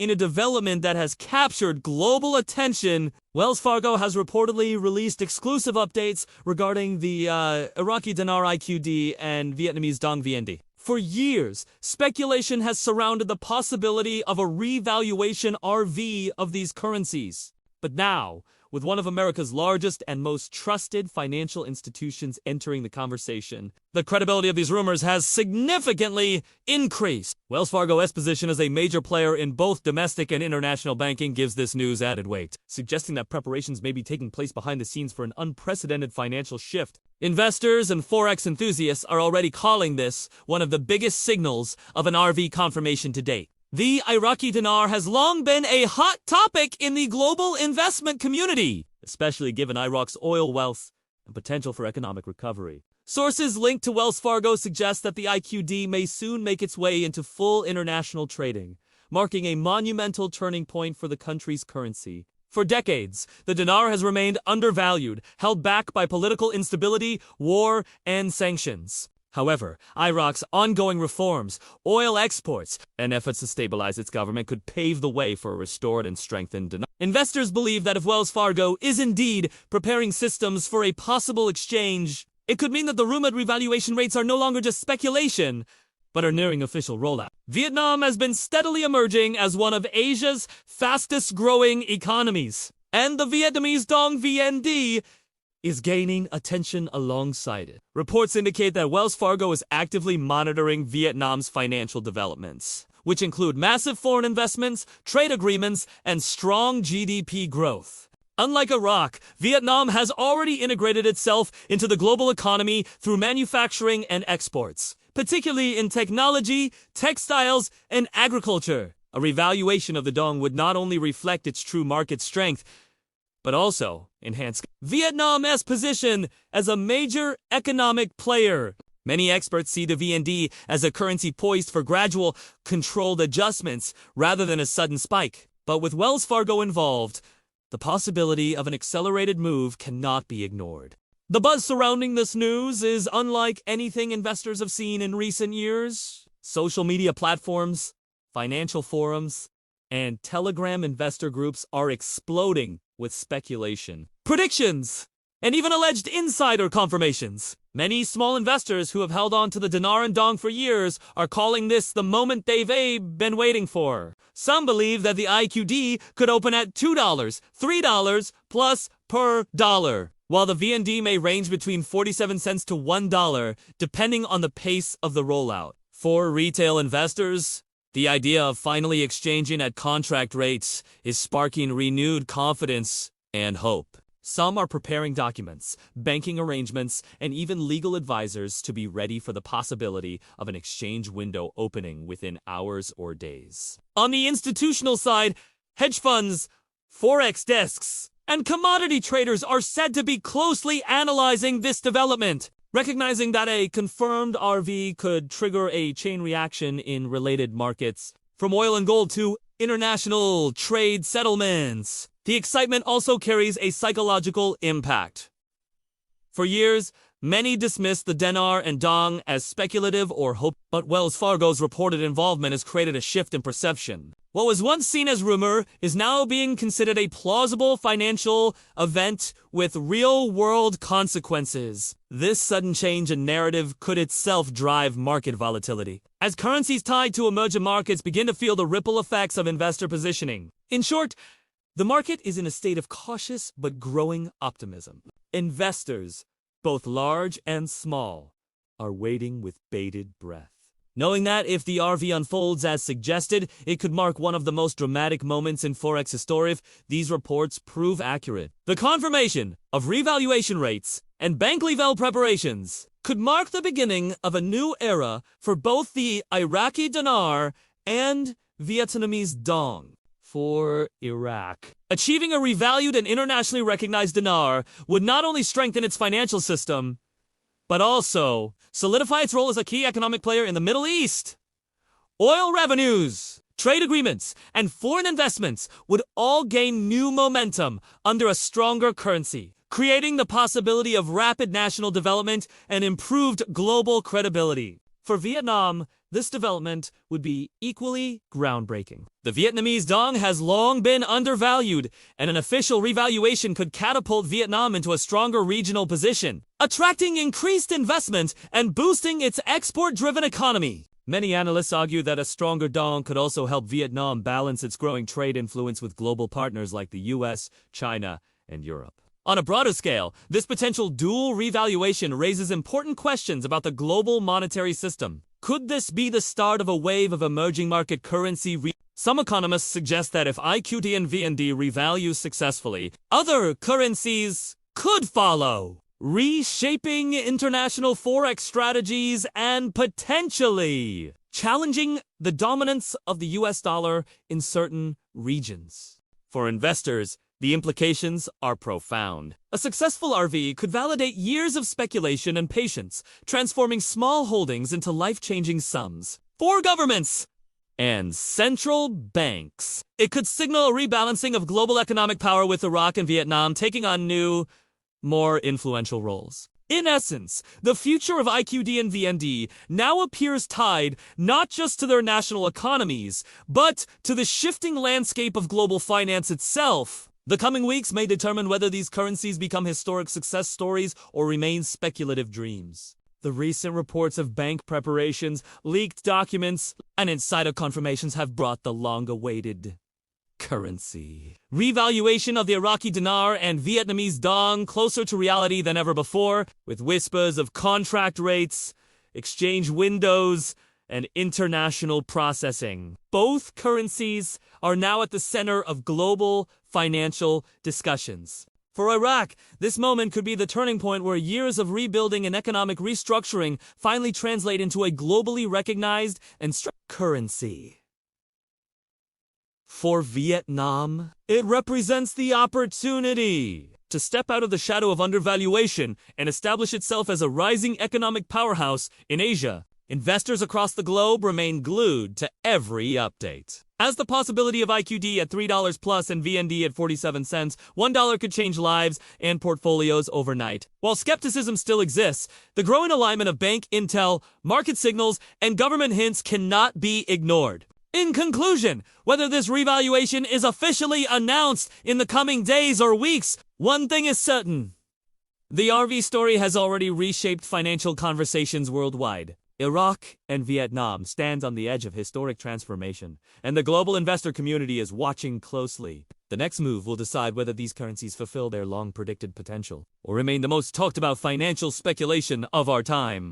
in a development that has captured global attention, Wells Fargo has reportedly released exclusive updates regarding the Iraqi Dinar IQD and Vietnamese Dong VND. For years, speculation has surrounded the possibility of a revaluation RV of these currencies. But now, with one of America's largest and most trusted financial institutions entering the conversation, the credibility of these rumors has significantly increased. Wells Fargo's position as a major player in both domestic and international banking gives this news added weight, suggesting that preparations may be taking place behind the scenes for an unprecedented financial shift. Investors and Forex enthusiasts are already calling this one of the biggest signals of an RV confirmation to date. The Iraqi dinar has long been a hot topic in the global investment community, especially given Iraq's oil wealth and potential for economic recovery. Sources linked to Wells Fargo suggest that the IQD may soon make its way into full international trading, marking a monumental turning point for the country's currency. For decades, the dinar has remained undervalued, held back by political instability, war, and sanctions. However, Iraq's ongoing reforms, oil exports, and efforts to stabilize its government could pave the way for a restored and strengthened dinar. Investors believe that if Wells Fargo is indeed preparing systems for a possible exchange, it could mean that the rumored revaluation rates are no longer just speculation, but are nearing official rollout. Vietnam has been steadily emerging as one of Asia's fastest-growing economies, and the Vietnamese Dong VND is gaining attention alongside it. Reports indicate that Wells Fargo is actively monitoring Vietnam's financial developments, which include massive foreign investments, trade agreements, and strong GDP growth. Unlike Iraq, Vietnam has already integrated itself into the global economy through manufacturing and exports, particularly in technology, textiles, and agriculture. A revaluation of the dong would not only reflect its true market strength, but also enhance Vietnam's position as a major economic player. Many experts see the VND as a currency poised for gradual, controlled adjustments rather than a sudden spike. But with Wells Fargo involved, the possibility of an accelerated move cannot be ignored. The buzz surrounding this news is unlike anything investors have seen in recent years. Social media platforms, financial forums, and Telegram investor groups are exploding with speculation, predictions, and even alleged insider confirmations. Many small investors who have held on to the dinar and dong for years are calling this the moment they've been waiting for. Some believe that the IQD could open at $2, $3 plus per dollar, while the VND may range between 47 cents to $1, depending on the pace of the rollout. For retail investors, the idea of finally exchanging at contract rates is sparking renewed confidence and hope. Some are preparing documents, banking arrangements, and even legal advisors to be ready for the possibility of an exchange window opening within hours or days. On the institutional side, hedge funds, forex desks, and commodity traders are said to be closely analyzing this development, recognizing that a confirmed RV could trigger a chain reaction in related markets, from oil and gold to international trade settlements. The excitement also carries a psychological impact. For years, many dismissed the dinar and dong as speculative or hope, but Wells Fargo's reported involvement has created a shift in perception. What was once seen as rumor is now being considered a plausible financial event with real-world consequences. This sudden change in narrative could itself drive market volatility, as currencies tied to emerging markets begin to feel the ripple effects of investor positioning. In short, the market is in a state of cautious but growing optimism. Investors, both large and small, are waiting with bated breath, knowing that if the RV unfolds as suggested, it could mark one of the most dramatic moments in Forex history if these reports prove accurate. The confirmation of revaluation rates and bank level preparations could mark the beginning of a new era for both the Iraqi dinar and Vietnamese dong. For Iraq, achieving a revalued and internationally recognized dinar would not only strengthen its financial system, but also solidify its role as a key economic player in the Middle East. Oil revenues, trade agreements, and foreign investments would all gain new momentum under a stronger currency, creating the possibility of rapid national development and improved global credibility. For Vietnam, This development would be equally groundbreaking. The Vietnamese Dong has long been undervalued, and an official revaluation could catapult Vietnam into a stronger regional position, attracting increased investment and boosting its export-driven economy. Many analysts argue that a stronger dong could also help Vietnam balance its growing trade influence with global partners like the US, China, and Europe. On a broader scale, this potential dual revaluation raises important questions about the global monetary system. Could this be the start of a wave of emerging market currency? Some economists suggest that if IQD and VND revalue successfully, other currencies could follow, reshaping international forex strategies and potentially challenging the dominance of the US dollar in certain regions. For investors, the implications are profound. A successful RV could validate years of speculation and patience, transforming small holdings into life-changing sums. For governments and central banks, it could signal a rebalancing of global economic power, with Iraq and Vietnam taking on new, more influential roles. In essence, the future of IQD and VND now appears tied not just to their national economies, but to the shifting landscape of global finance itself. The coming weeks may determine whether these currencies become historic success stories or remain speculative dreams. The recent reports of bank preparations, leaked documents, and insider confirmations have brought the long-awaited currency revaluation of the Iraqi Dinar and Vietnamese Dong closer to reality than ever before, with whispers of contract rates, exchange windows, and international processing. Both currencies are now at the center of global financial discussions. For Iraq, this moment could be the turning point where years of rebuilding and economic restructuring finally translate into a globally recognized and currency. For Vietnam, it represents the opportunity to step out of the shadow of undervaluation and establish itself as a rising economic powerhouse in Asia. Investors across the globe remain glued to every update, as the possibility of IQD at $3 plus and VND at 47 cents, $1 could change lives and portfolios overnight. While skepticism still exists, the growing alignment of bank intel, market signals, and government hints cannot be ignored. In conclusion, whether this revaluation is officially announced in the coming days or weeks, one thing is certain. The RV story has already reshaped financial conversations worldwide. Iraq and Vietnam stand on the edge of historic transformation, and the global investor community is watching closely. The next move will decide whether these currencies fulfill their long-predicted potential or remain the most talked-about financial speculation of our time.